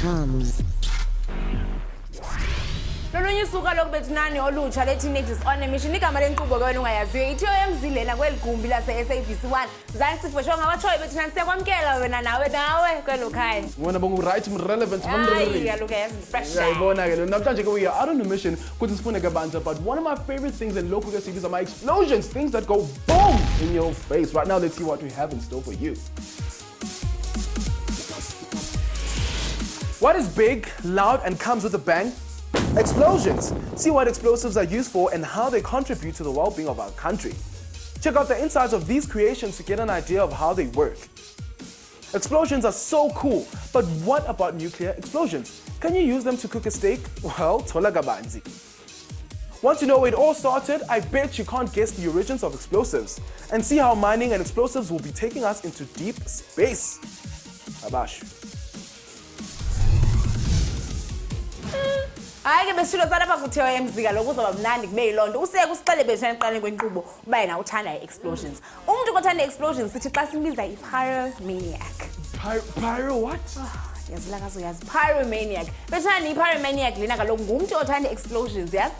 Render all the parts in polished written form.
TOMz. Lolunye usuka lokubethunani olutsha le-teenagers on a mission igama lenkqubo ke wena ungayaziyo i-TOMz lena kweli gumbi lase-SABC 1 zange sifeshwa ngabatshoyo bethunani siyakwamkela wena nawe kwelo khaya Wona right relevant kaloku yazi fresh yayibona ke lo namhlanje ke we are out on a mission ukuthi sifune kabanzi but one of my favorite things in local SABC are my explosions, things that go boom in your face. Right now let's see what we have in store for you. What is big, loud and comes with a bang? Explosions. See what explosives are used for and how they contribute to the well-being of our country. Check out the insides of these creations to get an idea of how they work. Explosions are so cool, but what about nuclear explosions? Can you use them to cook a steak? Well, tola gabanzi. Want to know where it all started? I bet you can't guess the origins of explosives and see how mining and explosives will be taking us into deep space. Abash. hayi ke besilo salapha ku-TOMz kaloku kuzoba mnandi kube yiloo nto usiyeke usixele bethunani ekuqaleni kwenkqubo uba yena uthanda i-explosions. Umntu othanda i-explosions sithi xa simbiza i-pyromaniac. Pyro what? Yazila kazoyazi pyromaniac. Bethunani i-pyromaniac lena kaloku ngumntu othanda i-explosions, yazi?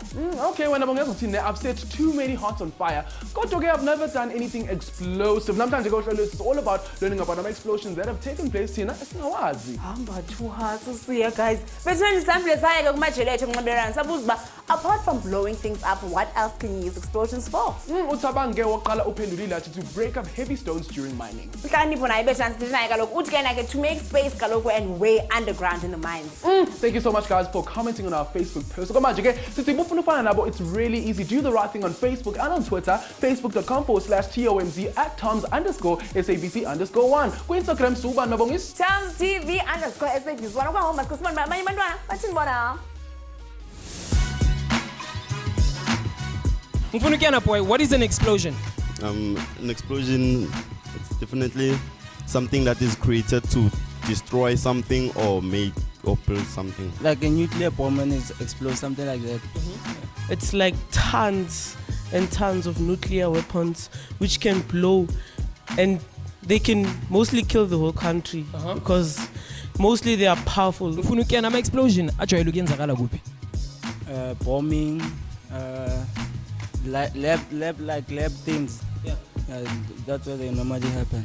Okay, wena bongeza ukuthini I've set too many hearts on fire. Kodwa ke I've never done anything explosive. Namhlanje ke uhlelo it's all about learning about explosions that have taken place thina esingawazi. Hamba 2 hearts usiya guys. Bethunani sample saya ke kumajele ethu nqabelana sabuza uba apart from blowing things up what else can you use explosions for? Uthabange waqala uphendulile athi to break up heavy stones during mining. Mhlawumbe naye bethunani sithi naye kaloku uthi ke to make space kaloku and way underground in the mines. Thank you so much guys for commenting on our Facebook post. Manje ke sithi bufuna ufana nabo it's really easy. Do the right thing on Facebook and on Twitter, facebook.com/TOMZ @TOMZ_SABC_1. Ku-Instagram suba nabongis TOMz TV_SABC1 okwangoma sikho sibona abanye abantwana bathini bona. Mfunukiyana boy, what is an explosion? An explosion it's definitely something that is created to destroy something or make or build something. Like a nuclear bomb when it explodes, something like that. It's like tons and tons of nuclear weapons which can blow and they can mostly kill the whole country because mostly they are powerful. Mfunukiyana ama explosion ajwayele ukuyenzakala kuphi? Bombing, lab things. Yeah. That's where they normally happen.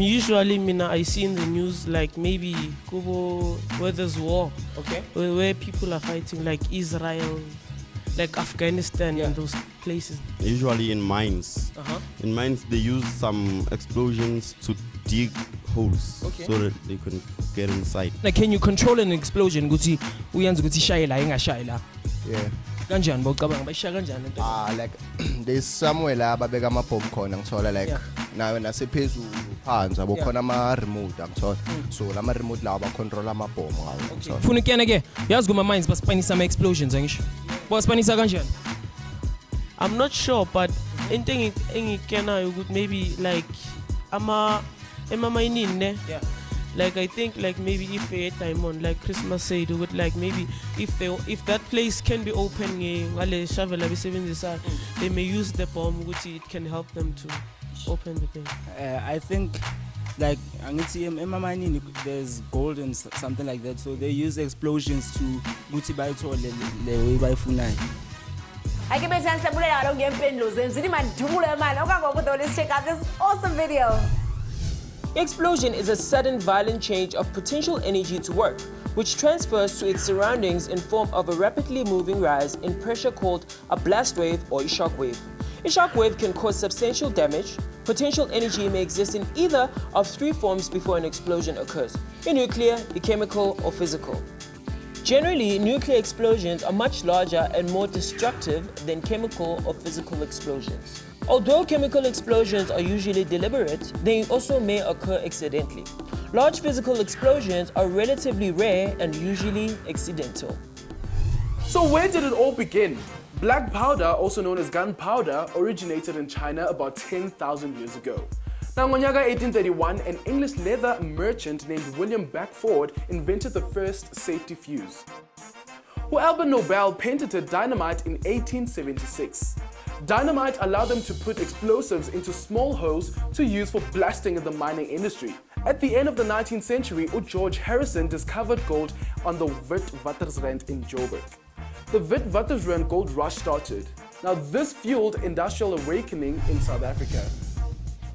Usually I see in the news like maybe Kubo where there's war. Okay. Where people are fighting like Israel, like Afghanistan and those places. Usually in mines. In mines they use some explosions to dig holes so that they can get inside. Like can you control an explosion ukuthi uyenza ukuthi ishaye la ingashaye la? Yeah. Kanjani bawucabanga bayisha kanjani into? Like there's somewhere la babeka ama-bomb khona ngithola like nawe nasephezulu phansi abokhona ama-remote ngithola so lama remote lawa ba-control ama-bomb ngawo ngithola. Mfunukiyana ke yazi kuma mines baspanisa ama explosions angisho. Baspanisa kanjani? I'm not sure but into engikenayo ukuthi maybe like ema-mining ne. Yeah. Like I think like maybe if a diamond like Christmas said would like maybe if that place can be open ngale shovel abisebenzisa they may use the bomb which it can help them to open the thing. I think like angithi ema-mining there's gold and something like that so they use explosions to ukuthi bayithole le way bayifunayo. Ake bethunani siyabulela kaloku ngempendulo zenu zithi mandibule mali okwangokuthi let's check out this awesome video. Explosion is a sudden violent change of potential energy to work, which transfers to its surroundings in form of a rapidly moving rise in pressure called a blast wave or a shock wave. A shock wave can cause substantial damage. Potential energy may exist in either of 3 forms before an explosion occurs: a nuclear, a chemical, or physical. Generally, nuclear explosions are much larger and more destructive than chemical or physical explosions. Although chemical explosions are usually deliberate, they also may occur accidentally. Large physical explosions are relatively rare and usually accidental. So where did it all begin? Black powder, also known as gunpowder, originated in China about 10,000 years ago. Now, in 1831, an English leather merchant named William Beckford invented the first safety fuse. Albert Nobel patented dynamite in 1876. Dynamite allowed them to put explosives into small holes to use for blasting in the mining industry. At the end of the 19th century, George Harrison discovered gold on the Witwatersrand in Joburg. The Witwatersrand gold rush started. Now this fueled industrial awakening in South Africa.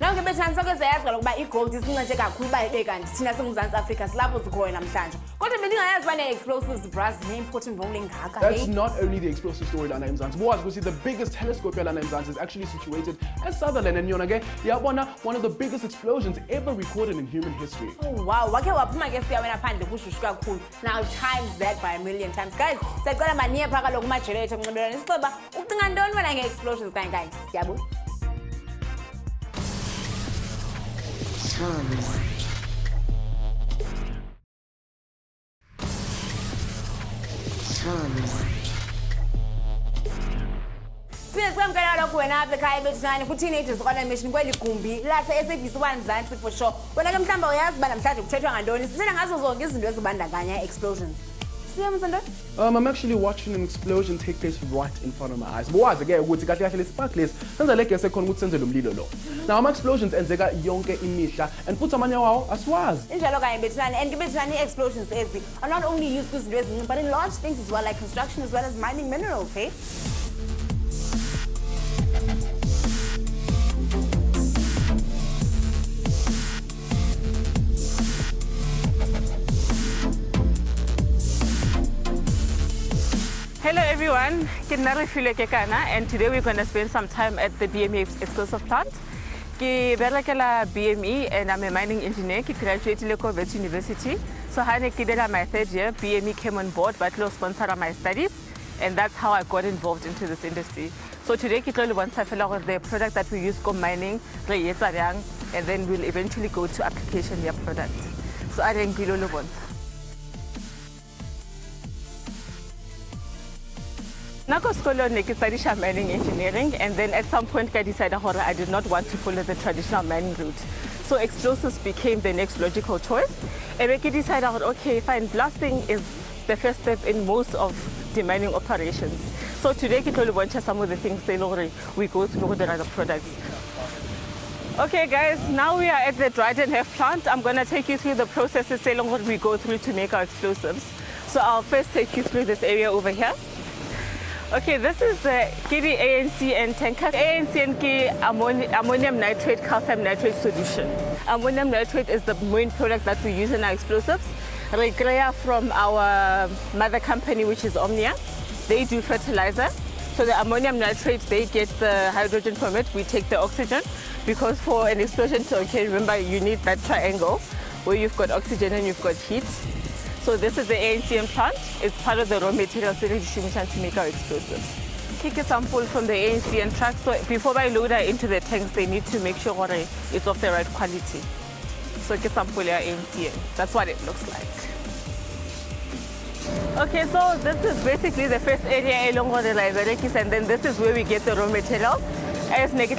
Now ke bethani sonke siyazi ukuba igold isincede kakhulu uba ibe kanti thina singumzantsi Afrika silapho sikhona namhlanje. Kodwa bendingayazi uba ne-explosives bras ne-important role engaka. That's not only the explosive story lana eMzansi. Boaz, we see the biggest telescope lana eMzansi is actually situated at Sutherland and yona ke yabona one of the biggest explosions ever recorded in human history. Oh wow, wakhe waphuma ke siyawena phandle kushushu kakhulu. Now times that by a million times. Guys, siyacela maniye phaka lo kuma-generator kunxibelelwano isixoba ucinga ntoni wena nge-explosions kanye. Siyabona. Siyasamkela lokho wena apha ekhaya bethani ku-Teenagers on a Mission kweli gumbi lase SABC Mzansi for sure. Wena ke mhlawumbe uyazi uba namhlanje kuthethwa ngantoni. Sithetha ngazo zonke izinto ezibandakanya explosions. I'm actually watching an explosion take place right in front of my eyes. Bowazi ke ukuthi kahle kahle lespark lesi senza le gese khona ukuthi senze lo mlilo lo. Now ama-explosions enzeka yonke imihla and futhi amanye wawo asiwazi. Injalo kanye bethani and bethani explosions ezi are not only used kwizinto ezincinci but in large things as well like construction as well as mining minerals, hey? Hello everyone, and today we're going to spend some time at the BME explosive plant. I BME and I'm a mining engineer. I graduated from Wits University. So I did my third year. BME came on board, but close sponsored my studies, and that's how I got involved into this industry. So today I want to fill out the product that we use for mining, and then we'll eventually go to application of your product. So I think we'll want. I studied mining engineering, and then at some point I decided I did not want to follow the traditional mining route. So explosives became the next logical choice. And I decided, okay, fine, blasting is the first step in most of the mining operations. So today I want to some of the things we go through with the other products. Okay guys, now we are at the Dryden Hef plant. I'm going to take you through the processes we go through to make our explosives. So I'll first take you through this area over here. Okay, this is the KD ANCN tanker. ANCN ammonium nitrate, calcium nitrate solution. Ammonium nitrate is the main product that we use in our explosives. Regrea from our mother company, which is Omnia, they do fertilizer. So the ammonium nitrate, they get the hydrogen from it. We take the oxygen because for an explosion to occur, remember you need that triangle where you've got oxygen and you've got heat. So this is the ANCM plant. It's part of the raw materials that we use to make our explosives. Take a sample from the ANCM truck. So before I load it into the tanks, they need to make sure it's of the right quality. So take a sample of ANCM. That's what it looks like. Okay, so this is basically the first area along with the libraries, and then this is where we get the raw materials. As this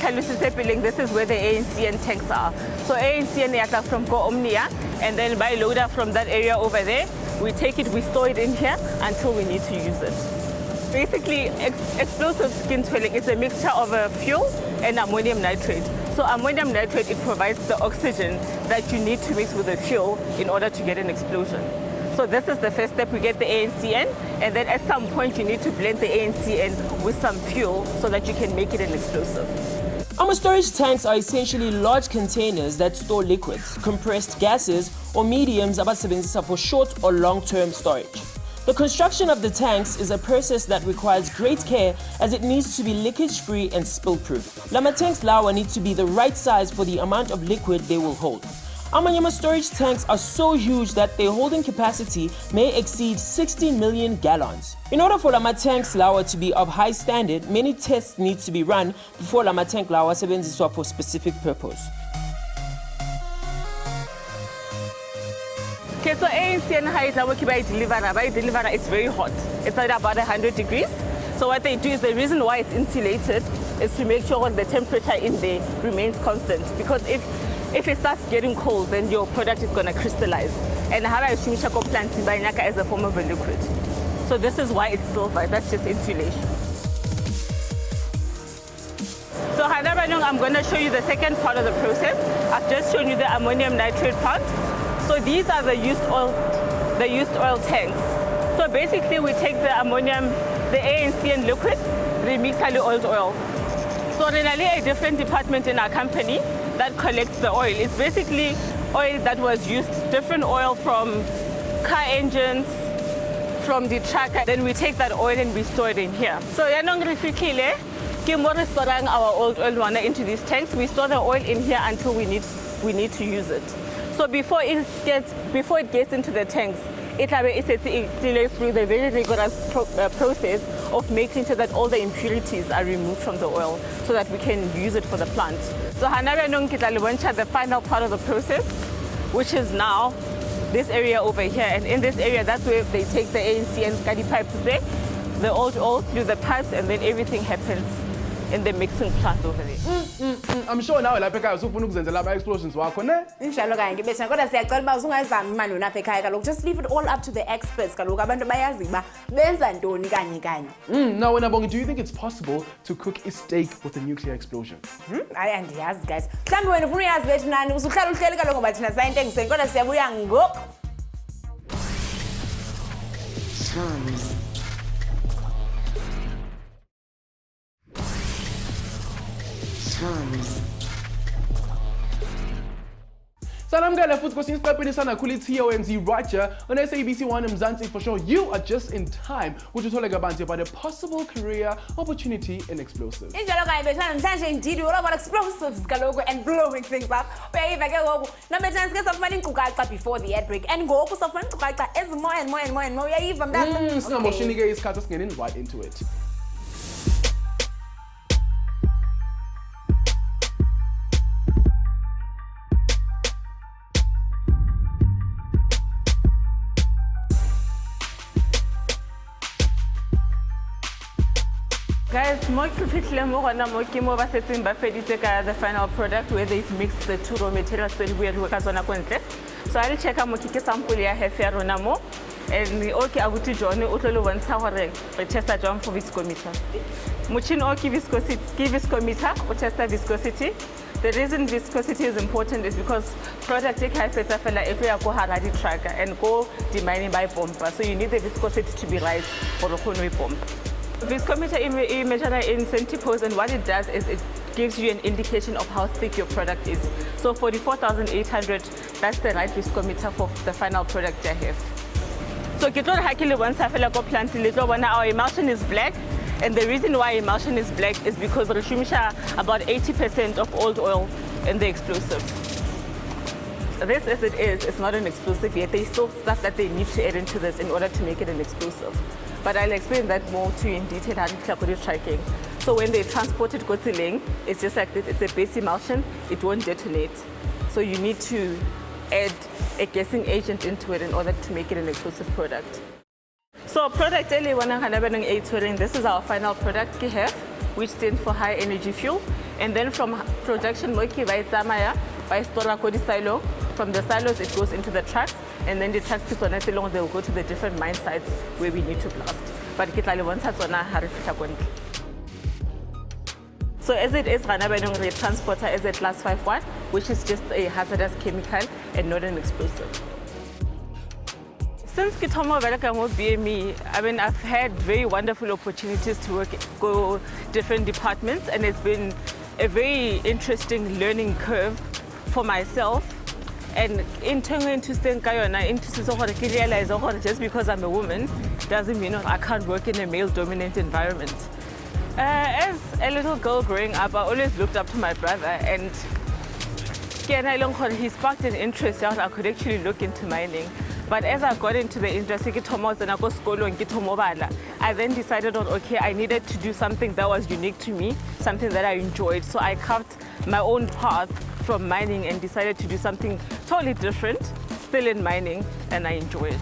is where the ANCN tanks are. So ANCN is from Omnia, and then by loader from that area over there, we take it, we store it in here until we need to use it. Basically, explosive skin swelling is a mixture of a fuel and ammonium nitrate. So ammonium nitrate, it provides the oxygen that you need to mix with the fuel in order to get an explosion. So this is the first step. We get the ANCN, and then at some point you need to blend the ANCN with some fuel so that you can make it an explosive. Our storage tanks are essentially large containers that store liquids, compressed gases, or mediums for short or long-term storage. The construction of the tanks is a process that requires great care as it needs to be leakage-free and spill-proof. Lama tanks lawa need to be the right size for the amount of liquid they will hold. Amanyama storage tanks are so huge that their holding capacity may exceed 60 million gallons. In order for Lama tanks lawa to be of high standard, many tests need to be run before Lama tank lawa sebenziswa for specific purpose. Okay, so ANCN deliver, it's very hot. It's at about 100 degrees. So what they do is the reason why it's insulated is to make sure the temperature in there remains constant. Because if it starts getting cold, then your product is going to crystallize. And how I assume Shako plant as a form of a liquid. So this is why it's silver, that's just insulation. So I'm going to show you the second part of the process. I've just shown you the ammonium nitrate part. So these are the used oil tanks. So basically we take the ammonium, the ANC and liquid, remix the old oil. So there's a different department in our company that collects the oil. It's basically oil that was used, different oil from car engines, from the truck. Then we take that oil and we store it in here. So storing our old oil into these tanks. We store the oil in here until we need to use it. So before it gets into the tanks, it is through the very rigorous process of making sure that all the impurities are removed from the oil so that we can use it for the plant. So the final part of the process, which is now this area over here. And in this area, that's where they take the ANC and scuddy pipes there, the old oil through the pipes, and then everything happens in the mixing plant over there. I'm sure now lapha ekhaya usufuna ukuzenzela ama-explosions wakho ne? Injalo kanye ngibethina kodwa siyacela uba usungazami manje lapha ekhaya kaloku just leave it all up to the experts kaloku abantu bayazi uba benza ntoni kanye kanye. Now wena Bongi, do you think it's possible to cook a steak with a nuclear explosion? Hayi andiyazi guys. Mhlawumbi wena ufuna uyazi bethu nani usuhlala uhleli kaloku ngoba thina sayintengiseni kodwa siyabuya ngoku. TOMz. TOMz. Sanamgale futhi kwesinye isiqepheni sanakhula i-TOMz Roger on SABC 1 Mzansi. For sure, you are just in time ukuthi uthole kabanzi about a possible career opportunity in explosives. Injalo kanye bethana namhlanje indeed all about explosives kaloku and blowing things up. Uyayiva ke ngoku nabethana sike safumana inkcukacha before the ad break and ngoku safumana inkcukacha ezimoya and more uyayiva mntase. Singamoshini ke isikhathi singene right into it. Guys, the final product where they've mixed the two raw materials so we are working on a. So I'll check out the sample here and okay, I will join you. Test a jump for viscometer. Muchin okay viscometer or test the viscosity. The reason viscosity is important is because product take high fat if we are haradi tracker and go demanding by pomper. So you need the viscosity to be right for the conway pump. Viscometer measure in centipose, and what it does is it gives you an indication of how thick your product is. So 44,800, that's the right viscometer for the final product I have. So our emulsion is black, and the reason why emulsion is black is because about 80% of old oil in the explosives. This as it is, it's not an explosive yet. There's still stuff that they need to add into this in order to make it an explosive. But I'll explain that more to you in detail how to tracking. So when they transport it, it's just like this. It's a base emulsion. It won't detonate. So you need to add a gassing agent into it in order to make it an explosive product. So product this is our final product we have, which stands for high energy fuel. And then from production, from the silos it goes into the trucks, and then the trucks they'll go to the different mine sites where we need to blast. But so as it is, the transporter is a class 5-1, which is just a hazardous chemical and not an explosive. Since Kitomo Velakamo BME, I've had very wonderful opportunities to go different departments, and it's been a very interesting learning curve for myself. And in turning into realize just because I'm a woman doesn't mean I can't work in a male-dominant environment. As a little girl growing up, I always looked up to my brother, and he sparked an interest that I could actually look into mining. But as I got into the industry, I then decided on, okay, I needed to do something that was unique to me, something that I enjoyed. So I carved my own path from mining and decided to do something totally different, still in mining, and I enjoy it.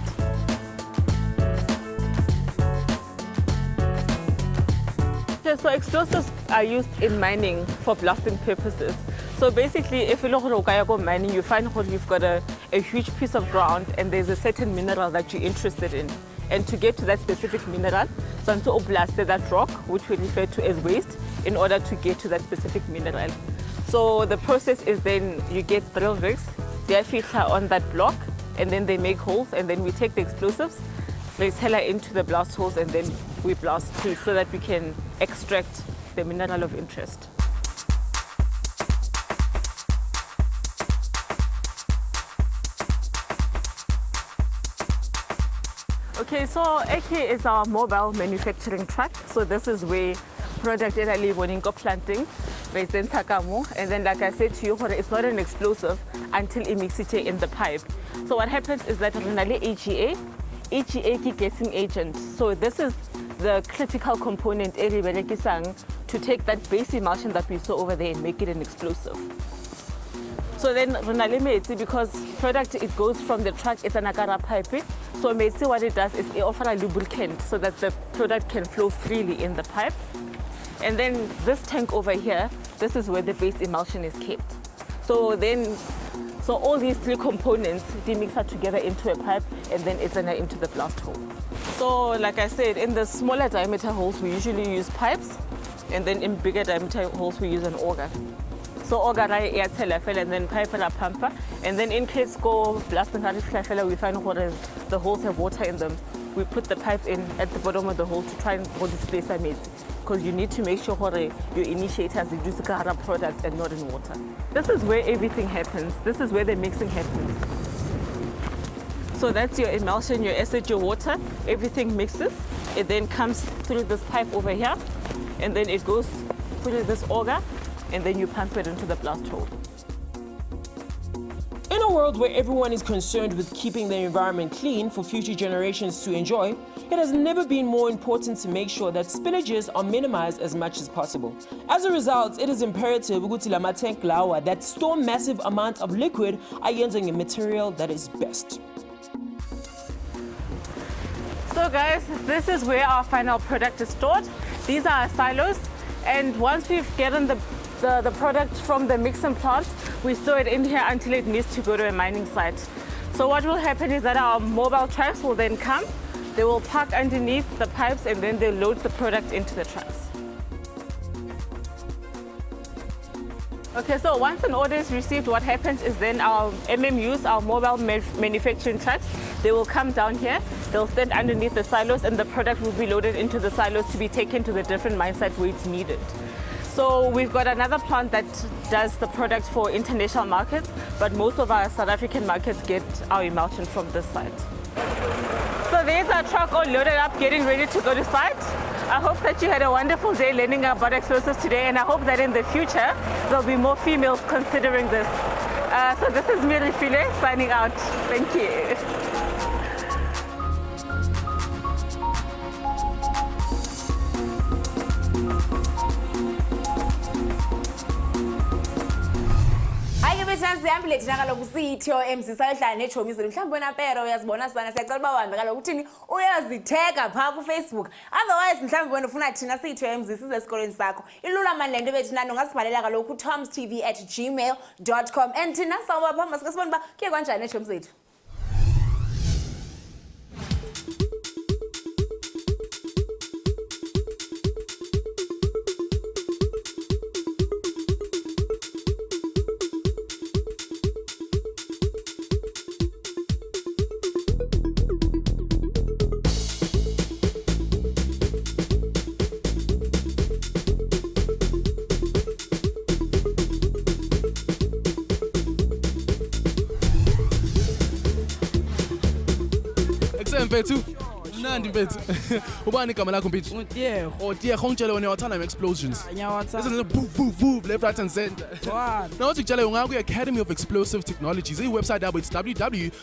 Okay, so explosives are used in mining for blasting purposes. So basically, if you look at mining, you find you've got a huge piece of ground and there's a certain mineral that you're interested in. And to get to that specific mineral, So until blasted that rock, which we refer to as waste, in order to get to that specific mineral. So the process is then you get drill rigs, they filter on that block, and then they make holes, and then we take the explosives, they tell it into the blast holes, and then we blast through so that we can extract the mineral of interest. Okay, so AK is our mobile manufacturing truck. So this is where product is planting, and then like I said to you, it's not an explosive until it mixes in the pipe. So what happens is that EGA is gassing agent. So this is the critical component to take that base emulsion that we saw over there and make it an explosive. So then because product it goes from the truck, it's an agar pipe. So what it does is it offers a lubricant so that the product can flow freely in the pipe. And then this tank over here, this is where the base emulsion is kept. So all these three components, they mix up together into a pipe, and then it's into the blast hole. So like I said, in the smaller diameter holes, we usually use pipes, and then in bigger diameter holes, we use an auger. So auger air telefel and then pipe and a pumper, and then in case go blasting we find the holes have water in them. We put the pipe in at the bottom of the hole to try and displace a mate, because you need to make sure your initiators reduce the product and not in water. This is where everything happens. This is where the mixing happens. So that's your emulsion, your acid, your water. Everything mixes. It then comes through this pipe over here, and then it goes through this auger, and then you pump it into the blast hole. In a world where everyone is concerned with keeping the environment clean for future generations to enjoy, it has never been more important to make sure that spillages are minimized as much as possible. As a result, it is imperative that store massive amounts of liquid are using a material that is best. So guys, this is where our final product is stored. These are our silos, and once we've gotten the product from the mixing plant, we store it in here until it needs to go to a mining site. So what will happen is that our mobile trucks will then come, they will park underneath the pipes, and then they'll load the product into the trucks. Okay, so once an order is received, what happens is then our MMUs, our mobile manufacturing trucks, they will come down here, they'll stand underneath the silos, and the product will be loaded into the silos to be taken to the different mine sites where it's needed. So we've got another plant that does the product for international markets, but most of our South African markets get our emulsion from this site. So there's our truck all loaded up, getting ready to go to site. I hope that you had a wonderful day learning about explosives today, and I hope that in the future there'll be more females considering this. So this is Miri File signing out. Thank you. sihambile thina kaloku siyi-TOMz sayohlala neTOMz mhlawumbi wena pero uyazibona sana siyacela uba uhambe kaloku uthini uyazitheka phaa kufacebook, otherwise mhlawumbi wena ufuna thina siyi-TOMz size esikolweni sakho ilula mani le nto bethinani ungasibhalela kaloku TOMzTV@gmail.com and thina sawuba phaa masike sibone uba kuye kwanjani neetshomi zethu. Mfethu mnandi mfethu ubani igama lakho mfethu Utiyego Otiyego ngitshela wena uyathanda ama-explosions ngiyawathanda boom left right and center now sikutshela ungaya kwi-Academy of Explosive Technologies iwebsite yabo it's www.aet.co.za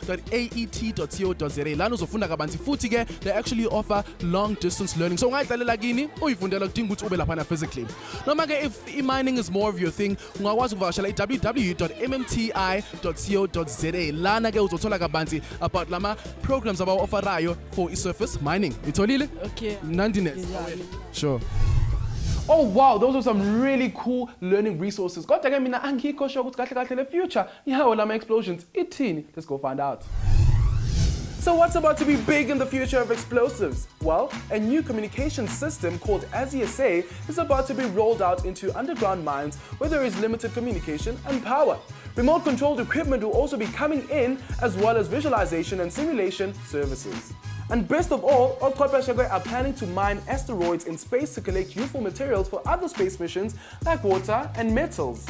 lana uzofunda kabanzi futhi ke they actually offer long distance learning so ungayidlalela kini uyifundela kudinga ukuthi ube laphana physically noma ke if mining is more of your thing ungakwazi ukuvakashela www.mmti.co.za lana ke uzothola kabanzi about lama programs abawa-offerayo for surface mining. Itolile? Okay. Nandine. Sure. Oh wow, those are some really cool learning resources. Kodwa ke mina angikho sure ukuthi kahle kahle le future yawo lama explosions ithini. Let's go find out. So what's about to be big in the future of explosives? Well, a new communication system called SABC is about to be rolled out into underground mines where there is limited communication and power. Remote-controlled equipment will also be coming in, as well as visualization and simulation services. And best of all, Ochwepheshe are planning to mine asteroids in space to collect useful materials for other space missions like water and metals.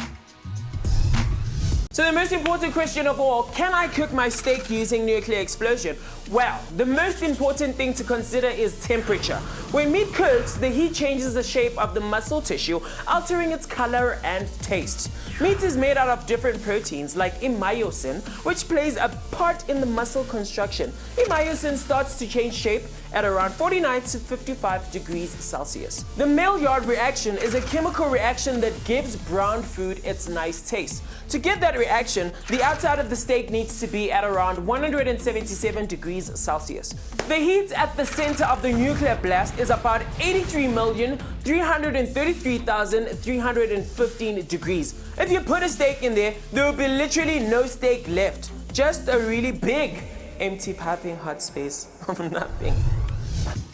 So the most important question of all, can I cook my steak using nuclear explosion? Well, the most important thing to consider is temperature. When meat cooks, the heat changes the shape of the muscle tissue, altering its color and taste. Meat is made out of different proteins like myosin, which plays a part in the muscle construction. Myosin starts to change shape at around 49 to 55 degrees Celsius. The Maillard reaction is a chemical reaction that gives brown food its nice taste. To get that reaction, the outside of the steak needs to be at around 177 degrees Celsius. The heat at the center of the nuclear blast is about 83,333,315 degrees. If you put a steak in there, there will be literally no steak left. Just a really big, empty piping hot space of nothing.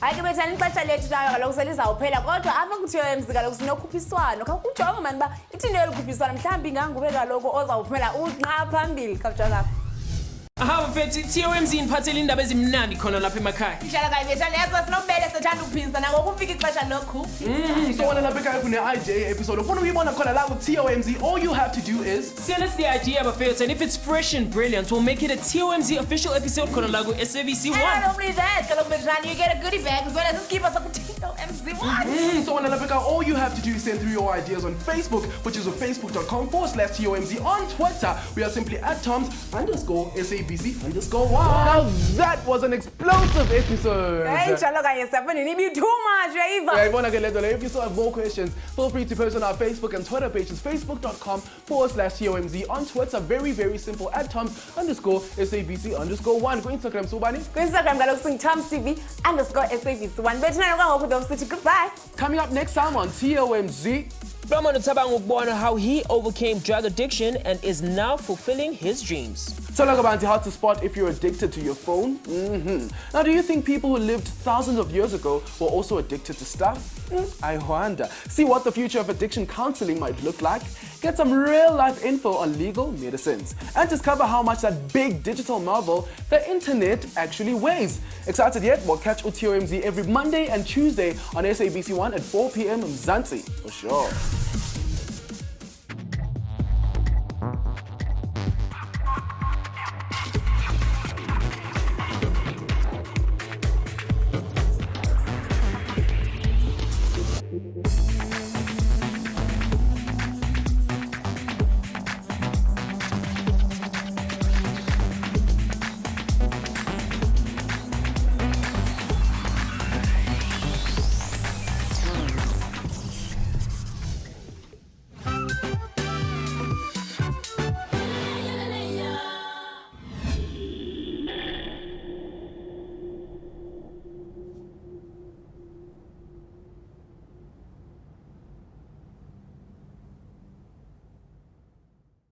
Hayi ke bethani ixesha lethu nayo kaloku selizawuphela kodwa apha ku-TOMz kaloku sinokhuphiswano khawukujonge mani uba ithini elikhuphiswano mhlawumbi ingangube kaloku ozawuphumela unqa phambili khawujonga Aha mfethu TOMz iniphathele indaba ezimnandi khona lapha emakhaya. Ngihlala kayi bethani yazi sinobele sethanda ukuphisa nako kufika ixesha lokukhuphisana. So when I look at the IJ episode, if we want to call it out with TOMz, all you have to do is send us the idea of a favorite, and if it's fresh and brilliant, we'll make it a TOMz official episode khona la SABC And not One. only that, kaloku bethani you get a goodie bag as well as a skipper sa ku-TOMz One. So when I look out, all you have to do is send through your ideas on Facebook, which is facebook.com/TOMz. On Twitter, we are simply at TOMz_SABC_1. Now that was an explosive episode. Hey, njalo kanye siyafuna nibe too much, Eva. Yeah, if you still have more questions, feel free to post on our Facebook and Twitter pages, facebook.com/TOMz. On Twitter, very, very simple, at TOMz_SABC_1. Go Instagram, Subani. Ku-Instagram kaloku singu-TOMzTV_SABC1. Bethina kwangoku though sithi goodbye. Coming up next time on TOMz. Ramon utabanga ukubona how he overcame drug addiction and is now fulfilling his dreams. So look about how to spot if you're addicted to your phone. Now, do you think people who lived thousands of years ago were also addicted to stuff? I wonder. See what the future of addiction counseling might look like. Get some real-life info on legal medicines. And discover how much that big digital marvel, the internet, actually weighs. Excited yet? Well, catch TOMz every Monday and Tuesday on SABC1 at 4 p.m. Mzansi, for sure.